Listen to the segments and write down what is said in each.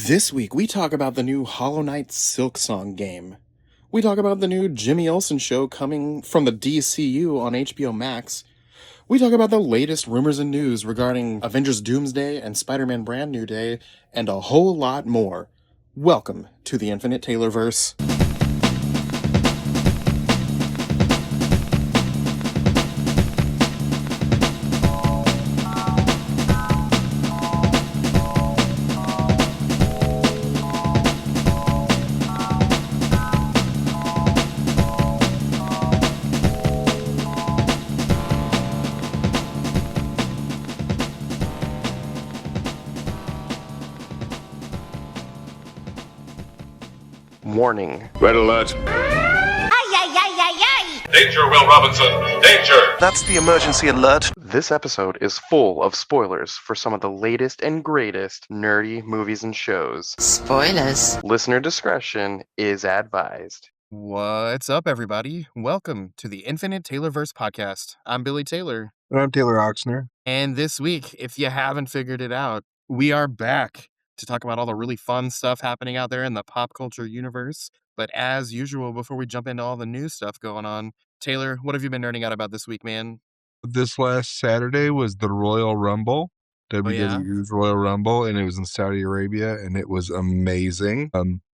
This week, we talk about the new Hollow Knight Silksong game. We talk about the new Jimmy Olsen show coming from the DCU on HBO Max. We talk about the latest rumors and news regarding Avengers Doomsday and Spider-Man Brand New Day, and a whole lot more. Welcome to the Infinite Taylorverse. Warning. Red alert. Danger, Will Robinson! Danger! That's the emergency alert. This episode is full of spoilers for some of the latest and greatest nerdy movies and shows. Spoilers. Listener discretion is advised. What's up, everybody? Welcome to the Infinite Taylorverse podcast. I'm Billy Taylor. And I'm Taylor Oxner. And this week, if you haven't figured it out, we are back to talk about all the really fun stuff happening out there in the pop culture universe. But as usual, before we jump into all the new stuff going on, Taylor, what have you been nerding out about this week, man? This last Saturday was the Royal Rumble, WWE's Royal Rumble, and it was in Saudi Arabia, and it was amazing.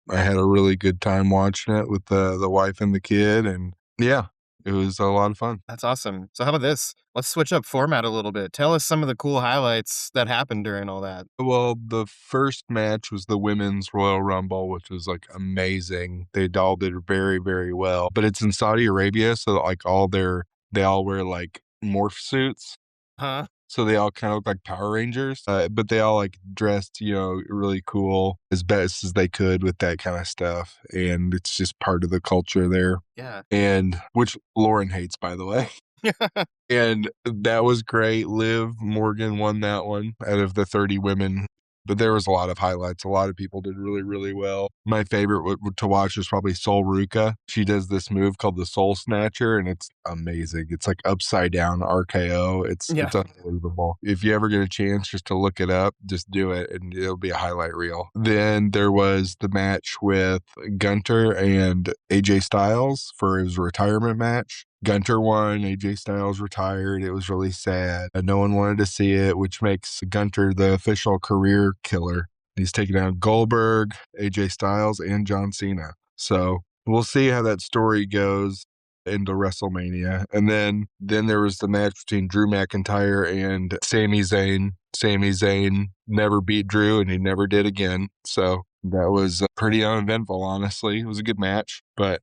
I had a really good time watching it with the wife and the kid, and yeah, it was a lot of fun. That's awesome. So how about this? Let's switch up format a little bit. Tell us some of the cool highlights that happened during all that. Well, the first match was the Women's Royal Rumble, which was like amazing. They all did very, very well. But it's in Saudi Arabia, so like they all wear like morph suits. Huh? So they all kind of look like Power Rangers, but they all like dressed, really cool as best as they could with that kind of stuff. And it's just part of the culture there. Yeah. And which Lauren hates, by the way. And that was great. Liv Morgan won that one out of the 30 women. But there was a lot of highlights. A lot of people did really, really well. My favorite to watch was probably Sol Ruka. She does this move called the Soul Snatcher, and it's amazing. It's like upside down RKO. It's unbelievable. If you ever get a chance just to look it up, just do it, and it'll be a highlight reel. Then there was the match with Gunter and AJ Styles for his retirement match. Gunter won, AJ Styles retired. It was really sad. No one wanted to see it, which makes Gunter the official career killer. He's taking out Goldberg, AJ Styles, and John Cena. So we'll see how that story goes into WrestleMania. And then there was the match between Drew McIntyre and Sami Zayn. Sami Zayn never beat Drew, and he never did again. So that was pretty uneventful, honestly. It was a good match, but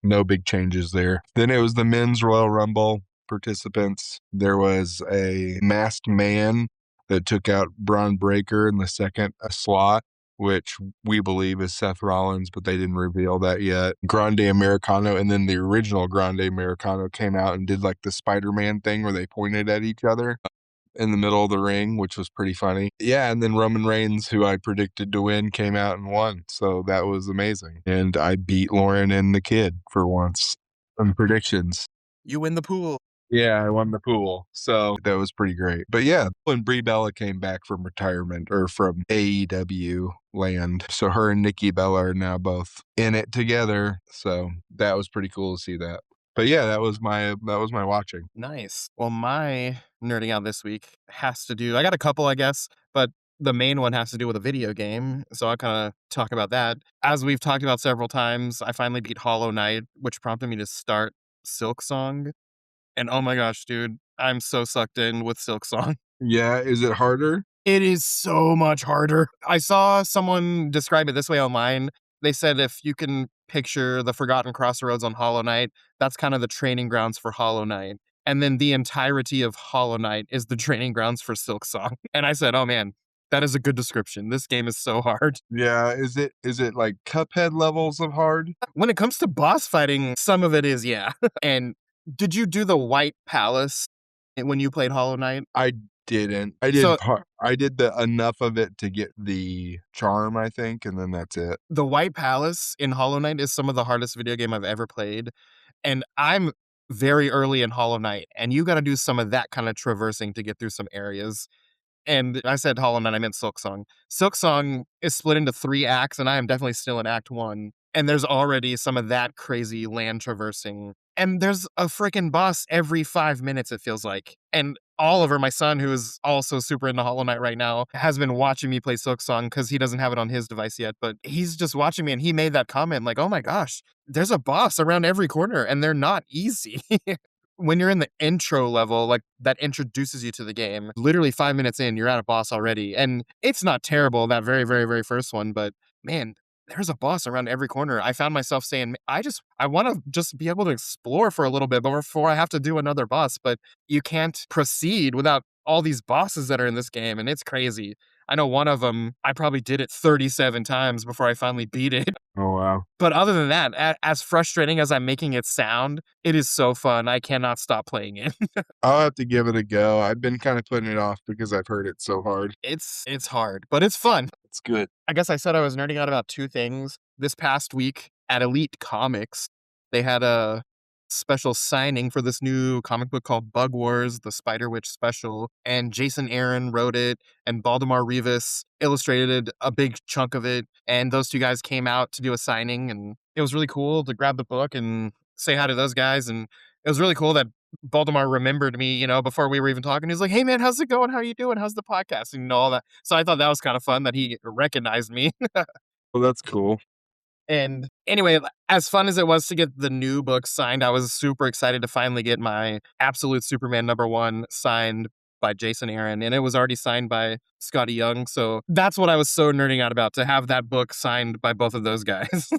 no big changes there. Then it was the Men's Royal Rumble participants. There was a masked man that took out Braun Breaker in the second slot, which we believe is Seth Rollins, but they didn't reveal that yet. Grande Americano, and then the original Grande Americano came out and did like the Spider-Man thing where they pointed at each other in the middle of the ring, which was pretty funny. Yeah, and then Roman Reigns, who I predicted to win, came out and won. So that was amazing. And I beat Lauren and the kid for once on predictions. You win the pool. Yeah, I won the pool. So that was pretty great. But yeah, when Brie Bella came back from retirement or from AEW land, so her and Nikki Bella are now both in it together. So that was pretty cool to see that. But yeah, that was my watching. Nice. Well, my nerding out this week has to do, I got a couple, I guess, but the main one has to do with a video game. So I'll kind of talk about that. As we've talked about several times, I finally beat Hollow Knight, which prompted me to start Silksong. And oh my gosh, dude, I'm so sucked in with Silksong. Yeah, is it harder? It is so much harder. I saw someone describe it this way online. They said if you can picture the Forgotten Crossroads on Hollow Knight, that's kind of the training grounds for Hollow Knight. And then the entirety of Hollow Knight is the training grounds for Silksong. And I said, oh man, that is a good description. This game is so hard. Yeah, is it like Cuphead levels of hard? When it comes to boss fighting, some of it is, yeah. And did you do the White Palace when you played Hollow Knight? I didn't. I did enough of it to get the charm, I think, and then that's it. The White Palace in Hollow Knight is some of the hardest video game I've ever played. And I'm very early in Hollow Knight, and you got to do some of that kind of traversing to get through some areas. And I said Hollow Knight, I meant Silksong. Silksong is split into 3 acts, and I am definitely still in Act 1. And there's already some of that crazy land traversing. And there's a freaking boss every 5 minutes, it feels like. And Oliver, my son, who is also super into Hollow Knight right now, has been watching me play Silksong because he doesn't have it on his device yet. But he's just watching me, and he made that comment like, oh my gosh, there's a boss around every corner, and they're not easy. When you're in the intro level, like that introduces you to the game, literally 5 minutes in, you're at a boss already. And it's not terrible, that very, very, very first one, but man, there's a boss around every corner. I found myself saying, I want to just be able to explore for a little bit before I have to do another boss, but you can't proceed without all these bosses that are in this game, and it's crazy. I know one of them, I probably did it 37 times before I finally beat it. Oh, wow. But other than that, as frustrating as I'm making it sound, it is so fun. I cannot stop playing it. I'll have to give it a go. I've been kind of putting it off because I've heard it so hard. It's hard, but it's fun. It's good. I guess I said I was nerding out about 2 things. This past week at Elite Comics, they had a special signing for this new comic book called Bug Wars, the Spider Witch special. And Jason Aaron wrote it, and Baldemar Rivas illustrated a big chunk of it. And those 2 guys came out to do a signing, and it was really cool to grab the book and say hi to those guys. And it was really cool that Baldemar remembered me, before we were even talking. He's like, hey man, how's it going? How you doing? How's the podcast? And all that. So I thought that was kind of fun that he recognized me. Well, that's cool. And anyway, as fun as it was to get the new book signed, I was super excited to finally get my Absolute Superman #1 signed by Jason Aaron. And it was already signed by Scotty Young. So that's what I was so nerding out about, to have that book signed by both of those guys.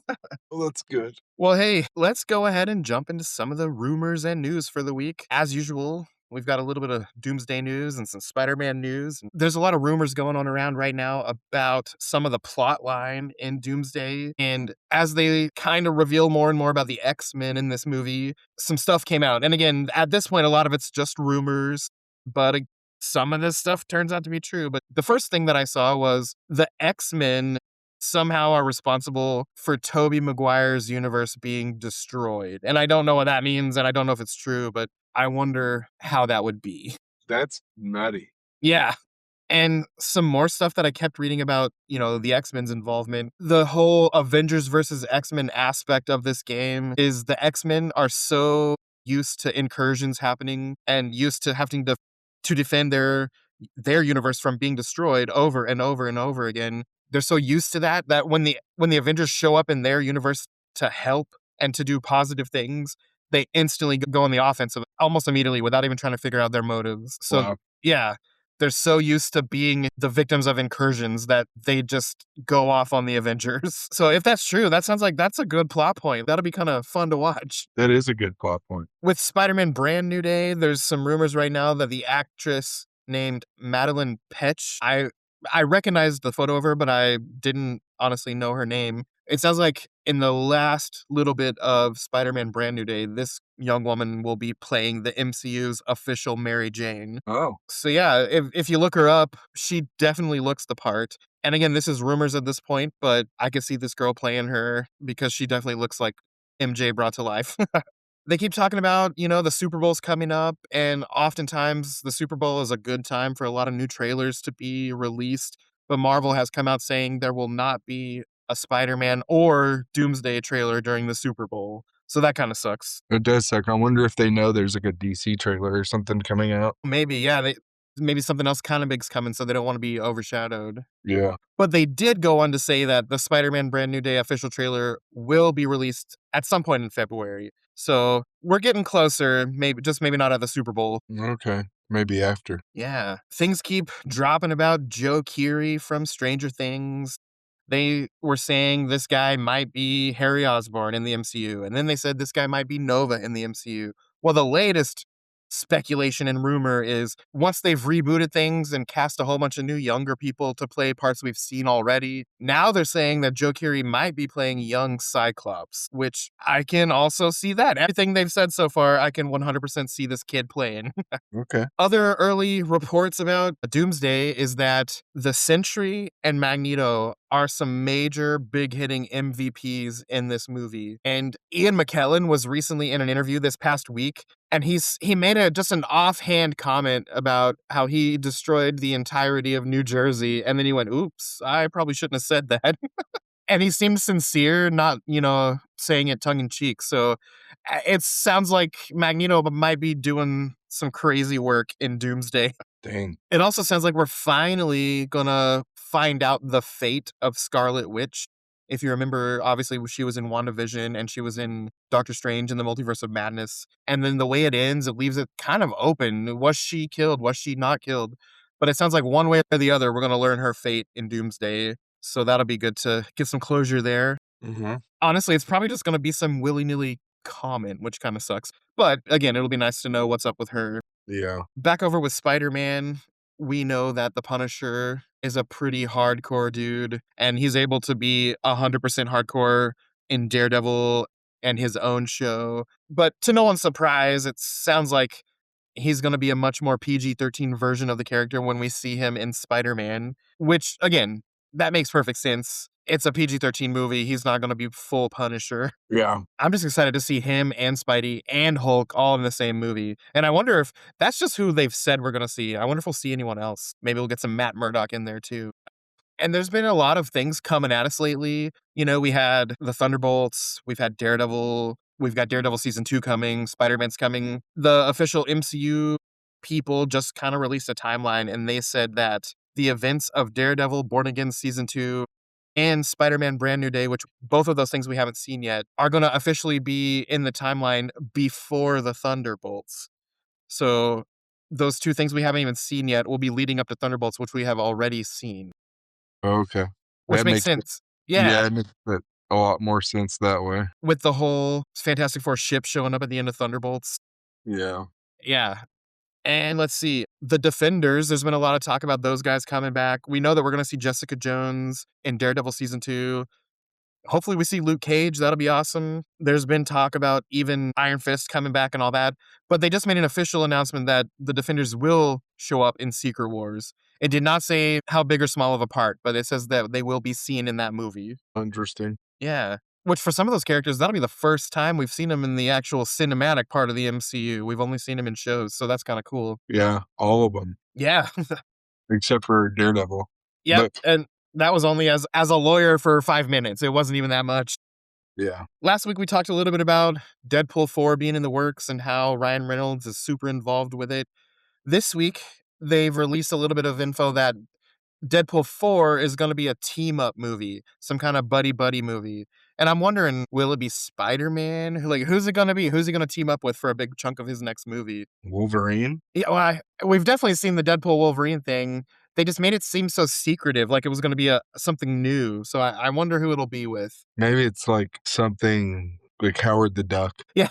Well, that's good. Well, hey, let's go ahead and jump into some of the rumors and news for the week. As usual, we've got a little bit of Doomsday news and some Spider-Man news. There's a lot of rumors going on around right now about some of the plot line in Doomsday. And as they kind of reveal more and more about the X-Men in this movie, some stuff came out. And again, at this point, a lot of it's just rumors, but some of this stuff turns out to be true. But the first thing that I saw was the X-Men somehow are responsible for Tobey Maguire's universe being destroyed. And I don't know what that means, and I don't know if it's true, but I wonder how that would be. That's nutty. Yeah. And some more stuff that I kept reading about, the X-Men's involvement. The whole Avengers versus X-Men aspect of this game is the X-Men are so used to incursions happening and used to having to defend their universe from being destroyed over and over and over again. They're so used to that when the Avengers show up in their universe to help and to do positive things, they instantly go on the offensive almost immediately without even trying to figure out their motives. So Wow. yeah, they're so used to being the victims of incursions that they just go off on the Avengers. So if that's true, that sounds like that's a good plot point. That'll be kind of fun to watch. That is a good plot point. With Spider-Man Brand New Day, there's some rumors right now that the actress named Madeline Petch, I recognized the photo of her, but I didn't honestly know her name. It sounds like in the last little bit of Spider-Man Brand New Day, this young woman will be playing the MCU's official Mary Jane. Oh, So yeah, if you look her up, she definitely looks the part. And again, this is rumors at this point, but I could see this girl playing her because she definitely looks like MJ brought to life. They keep talking about, the Super Bowl's coming up, and oftentimes the Super Bowl is a good time for a lot of new trailers to be released. But Marvel has come out saying there will not be a Spider-Man or Doomsday trailer during the Super Bowl. So that kind of sucks. it does suck. I wonder if they know there's like a DC trailer or something coming out. Maybe, yeah, maybe something else kind of big's coming, so they don't want to be overshadowed. Yeah. But they did go on to say that the Spider-Man Brand New Day official trailer will be released at some point in February. So we're getting closer, maybe not at the Super Bowl. Okay. Maybe after. Yeah. Things keep dropping about Joe Keery from Stranger Things. They were saying this guy might be Harry Osborn in the MCU. And then they said this guy might be Nova in the MCU. Well, the latest speculation and rumor is once they've rebooted things and cast a whole bunch of new younger people to play parts we've seen already, now they're saying that Joe Keery might be playing young Cyclops, which I can also see that. Everything they've said so far, I can 100% see this kid playing. Okay. Other early reports about Doomsday is that the Sentry and Magneto are some major big hitting MVPs in this movie. And Ian McKellen was recently in an interview this past week, and he made just an offhand comment about how he destroyed the entirety of New Jersey, and then he went, "Oops, I probably shouldn't have said that." And he seemed sincere, not, saying it tongue in cheek. So it sounds like Magneto might be doing some crazy work in Doomsday. Dang. It also sounds like we're finally gonna find out the fate of Scarlet Witch. If you remember, obviously she was in WandaVision and she was in Doctor Strange in the Multiverse of Madness. And then the way it ends, it leaves it kind of open. Was she killed? Was she not killed? But it sounds like one way or the other, we're gonna learn her fate in Doomsday. So that'll be good to get some closure there. Mm-hmm. Honestly, it's probably just gonna be some willy-nilly comment, which kind of sucks. But again, it'll be nice to know what's up with her. Yeah. Back over with Spider-Man, we know that the Punisher is a pretty hardcore dude, and he's able to be 100% hardcore in Daredevil and his own show. But to no one's surprise, it sounds like he's going to be a much more PG-13 version of the character when we see him in Spider-Man, which, again, that makes perfect sense. It's a PG-13 movie. He's not going to be full Punisher. Yeah. I'm just excited to see him and Spidey and Hulk all in the same movie. And I wonder if that's just who they've said we're going to see. I wonder if we'll see anyone else. Maybe we'll get some Matt Murdock in there too. And there's been a lot of things coming at us lately. We had the Thunderbolts, we've had Daredevil, we've got Daredevil season 2 coming, Spider-Man's coming. The official MCU people just kind of released a timeline, and they said that the events of Daredevil Born Again season 2 and Spider-Man Brand New Day, which both of those things we haven't seen yet, are going to officially be in the timeline before the Thunderbolts. So those two things we haven't even seen yet will be leading up to Thunderbolts, which we have already seen. Okay. Which That makes makes sense. Yeah, Yeah. it makes a lot more sense that way. With the whole Fantastic Four ship showing up at the end of Thunderbolts. Yeah. Yeah. And let's see. The Defenders, there's been a lot of talk about those guys coming back. We know that we're going to see Jessica Jones in Daredevil season 2. Hopefully we see Luke Cage. That'll be awesome. There's been talk about even Iron Fist coming back and all that. But they just made an official announcement that the Defenders will show up in Secret Wars. It did not say how big or small of a part, but it says that they will be seen in that movie. Interesting. Yeah. Which for some of those characters, that'll be the first time we've seen them in the actual cinematic part of the MCU. We've only seen them in shows, so that's kind of cool. Yeah, all of them Yeah. except for Daredevil. Yep. But And that was only as a lawyer for 5 minutes. It wasn't even that much. yeah. Last week, we talked a little bit about Deadpool 4 being in the works and how Ryan Reynolds is super involved with it. This week, they've released a little bit of info that Deadpool 4 is going to be a team-up movie, some kind of buddy-buddy movie. And I'm wondering, will it be Spider-Man? Who's it going to be? Who's he going to team up with for a big chunk of his next movie? Wolverine? Yeah, well, we've definitely seen the Deadpool Wolverine thing. They just made it seem so secretive, like it was going to be something new. So I wonder who it'll be with. Maybe it's like something like Howard the Duck. Yeah,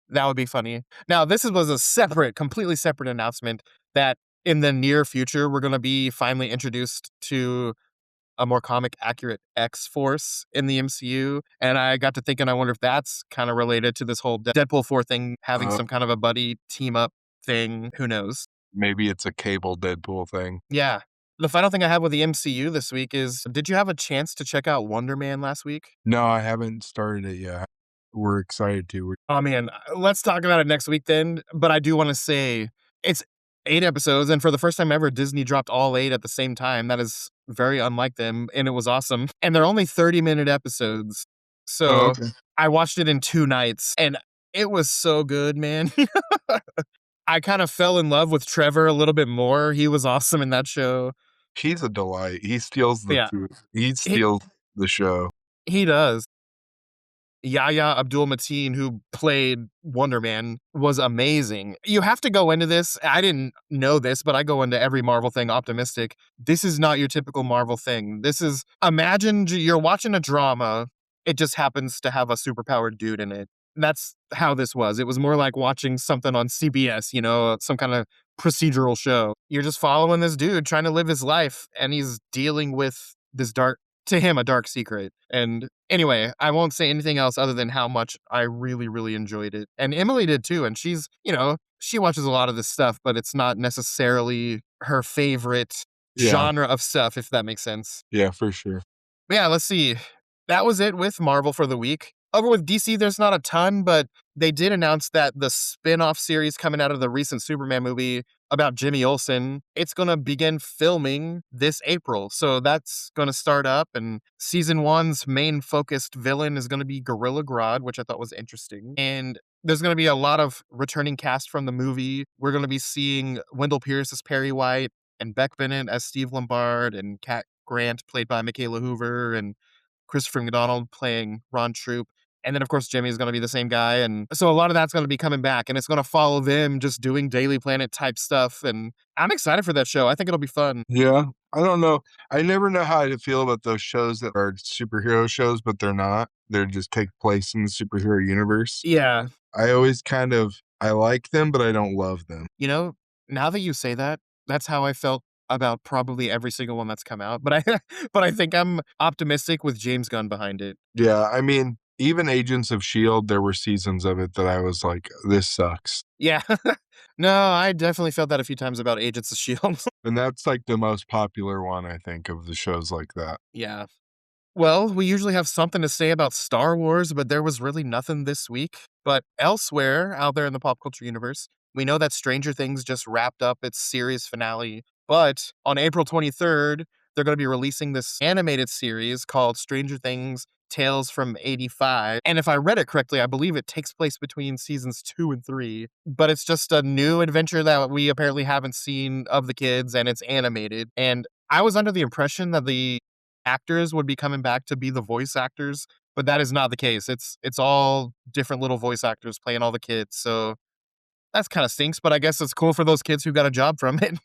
that would be funny. Now, this was a completely separate announcement that in the near future, we're going to be finally introduced to a more comic accurate X-Force in the MCU. And I got to thinking, I wonder if that's kind of related to this whole Deadpool 4 thing, having some kind of a buddy team up thing. Who knows? Maybe it's a Cable Deadpool thing. Yeah. The final thing I have with the MCU this week is, did you have a chance to check out Wonder Man last week? No, I haven't started it yet. We're excited to. Oh man, let's talk about it next week then. But I do want to say it's 8 episodes, and for the first time ever, Disney dropped all 8 at the same time. That is very unlike them, and it was awesome. And they're only 30-minute episodes. So okay. I watched it in 2 nights, and it was so good, man. I kind of fell in love with Trevor a little bit more. He was awesome in that show. He's a delight. He steals the Yeah. food. He steals the show. He does. Yahya Abdul-Mateen, who played Wonder Man, was amazing. You have to go into this. I didn't know this, but I go into every Marvel thing optimistic. This is not your typical Marvel thing. Imagine you're watching a drama. It just happens to have a superpowered dude in it. That's how this was. It was more like watching something on CBS, some kind of procedural show. You're just following this dude trying to live his life, and he's dealing with this a dark secret. And anyway, I won't say anything else other than how much I really, really enjoyed it. And Emily did too. And she's, she watches a lot of this stuff, but it's not necessarily her favorite genre of stuff, if that makes sense. Yeah, for sure. But yeah, let's see. That was it with Marvel for the week. Over with DC, there's not a ton, but they did announce that the spin-off series coming out of the recent Superman movie about Jimmy Olsen, it's going to begin filming this April. So that's going to start up, and season one's main focused villain is going to be Gorilla Grodd, which I thought was interesting. And there's going to be a lot of returning cast from the movie. We're going to be seeing Wendell Pierce as Perry White, and Beck Bennett as Steve Lombard, and Cat Grant, played by Michaela Hoover, and Christopher McDonald playing Ron Troop. And then, of course, Jimmy is going to be the same guy. And so a lot of that's going to be coming back, and it's going to follow them just doing Daily Planet type stuff. And I'm excited for that show. I think it'll be fun. Yeah. I don't know. I never know how to feel about those shows that are superhero shows, but they're not. They just take place in the superhero universe. Yeah. I always I like them, but I don't love them. You know, now that you say that, that's how I felt about probably every single one that's come out. But but I think I'm optimistic with James Gunn behind it. Yeah. I mean, even Agents of S.H.I.E.L.D., there were seasons of it that I was like, this sucks. Yeah. No, I definitely felt that a few times about Agents of S.H.I.E.L.D. And that's like the most popular one, I think, of the shows like that. Yeah. Well, we usually have something to say about Star Wars, but there was really nothing this week. But elsewhere, out there in the pop culture universe, we know that Stranger Things just wrapped up its series finale. But on April 23rd, they're going to be releasing this animated series called Stranger Things Tales from 85. And if I read it correctly, I believe it takes place between seasons 2 and 3. But it's just a new adventure that we apparently haven't seen of the kids, and it's animated. And I was under the impression that the actors would be coming back to be the voice actors, but that is not the case. It's all different little voice actors playing all the kids. So that's kind of stinks, but I guess it's cool for those kids who got a job from it.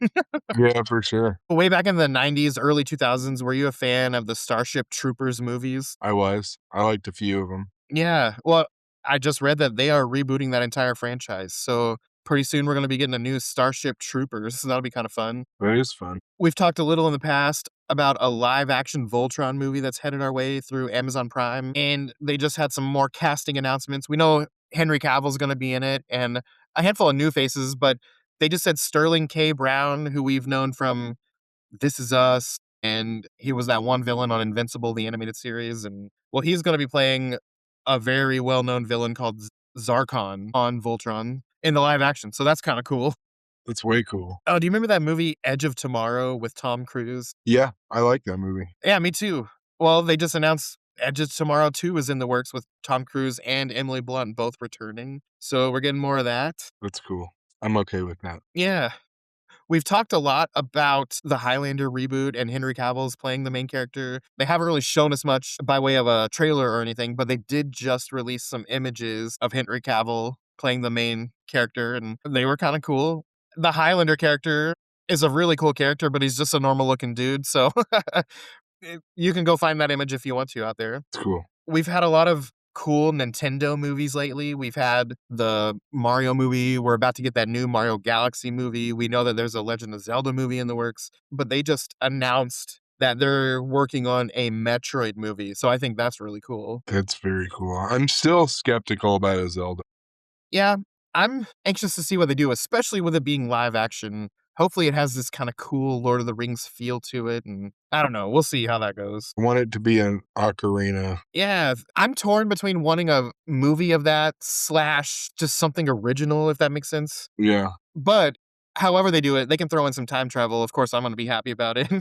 Yeah, for sure. Way back in the 90s, early 2000s, were you a fan of the Starship Troopers movies? I was. I liked a few of them. Yeah. Well, I just read that they are rebooting that entire franchise. So pretty soon we're going to be getting a new Starship Troopers. So that'll be kind of fun. That is fun. We've talked a little in the past about a live action Voltron movie that's headed our way through Amazon Prime, and they just had some more casting announcements. We know Henry Cavill's going to be in it, and a handful of new faces, but they just said Sterling K. Brown, who we've known from This Is Us, and he was that one villain on Invincible, the animated series, and well, he's going to be playing a very well-known villain called Zarkon on Voltron in the live action, so that's kind of cool. That's way cool. Oh, do you remember that movie Edge of Tomorrow with Tom Cruise? Yeah, I like that movie. Yeah, me too. Well, they just announced Edge of Tomorrow 2 is in the works with Tom Cruise and Emily Blunt both returning. So we're getting more of that. That's cool. I'm okay with that. Yeah. We've talked a lot about the Highlander reboot, and Henry Cavill's playing the main character. They haven't really shown us much by way of a trailer or anything, but they did just release some images of Henry Cavill playing the main character, and they were kind of cool. The Highlander character is a really cool character, but he's just a normal looking dude. So you can go find that image if you want to out there. It's cool. We've had a lot of cool Nintendo movies lately. We've had the Mario movie. We're about to get that new Mario Galaxy movie. We know that there's a Legend of Zelda movie in the works, but they just announced that they're working on a Metroid movie. So I think that's really cool. That's very cool. I'm still skeptical about a Zelda. Yeah, I'm anxious to see what they do, especially with it being live action. Hopefully it has this kind of cool Lord of the Rings feel to it, and I don't know. We'll see how that goes. I want it to be an ocarina. Yeah, I'm torn between wanting a movie of that / just something original, if that makes sense. Yeah. But however they do it, they can throw in some time travel. Of course, I'm going to be happy about it.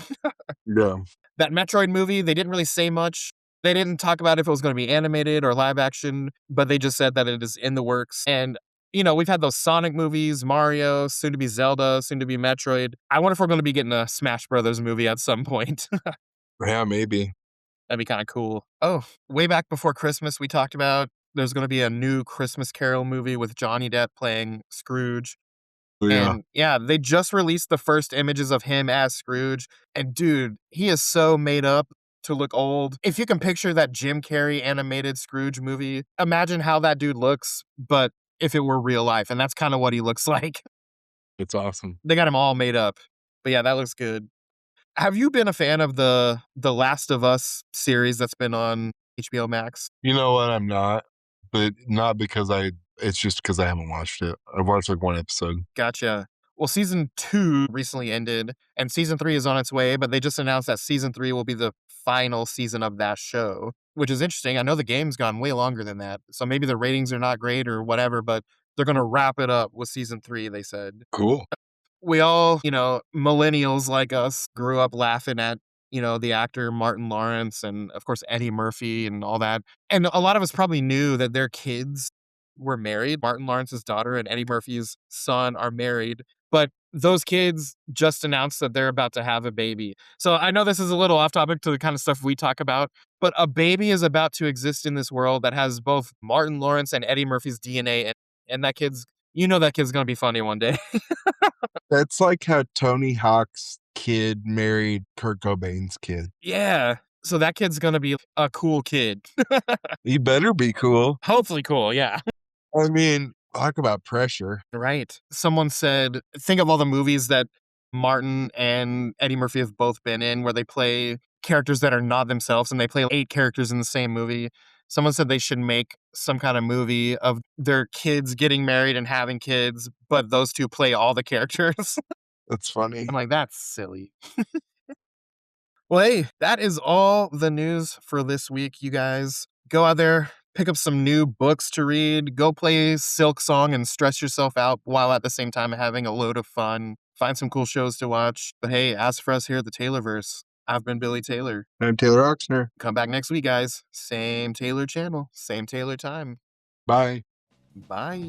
Yeah. That Metroid movie, they didn't really say much. They didn't talk about if it was going to be animated or live action, but they just said that it is in the works. And we've had those Sonic movies, Mario, soon to be Zelda, soon to be Metroid. I wonder if we're going to be getting a Smash Brothers movie at some point. Yeah, maybe. That'd be kind of cool. Oh, way back before Christmas, we talked about there's going to be a new Christmas Carol movie with Johnny Depp playing Scrooge. Yeah. And yeah, they just released the first images of him as Scrooge. And dude, he is so made up to look old. If you can picture that Jim Carrey animated Scrooge movie, imagine how that dude looks, but if it were real life. And that's kind of what he looks like. It's awesome. They got him all made up. But yeah, that looks good. Have you been a fan of the Last of Us series that's been on HBO Max? You know what? I'm not. But not because it's just because I haven't watched it. I've watched like one episode. Gotcha. Well, season 2 recently ended, and season 3 is on its way, but they just announced that season 3 will be the final season of that show, which is interesting. I know the game's gone way longer than that, so maybe the ratings are not great or whatever, but they're going to wrap it up with season 3, they said. Cool. We all, millennials like us grew up laughing at, the actor Martin Lawrence and, of course, Eddie Murphy and all that. And a lot of us probably knew that their kids were married. Martin Lawrence's daughter and Eddie Murphy's son are married. But those kids just announced that they're about to have a baby. So I know this is a little off topic to the kind of stuff we talk about, but a baby is about to exist in this world that has both Martin Lawrence and Eddie Murphy's DNA. And that kid's, that kid's going to be funny one day. That's like how Tony Hawk's kid married Kurt Cobain's kid. Yeah. So that kid's going to be a cool kid. He better be cool. Hopefully cool, yeah. I mean, talk about pressure. Right. Someone said, think of all the movies that Martin and Eddie Murphy have both been in where they play characters that are not themselves and they play 8 characters in the same movie. Someone said they should make some kind of movie of their kids getting married and having kids, but those two play all the characters. That's funny. I'm like, that's silly. Well, hey, that is all the news for this week, you guys. Go out there, pick up some new books to read, go play Silksong and stress yourself out while at the same time having a load of fun. Find some cool shows to watch. But hey, as for us here at the Taylorverse, I've been Billy Taylor. I'm Taylor Oxner. Come back next week, guys. Same Taylor channel, same Taylor time. Bye. Bye.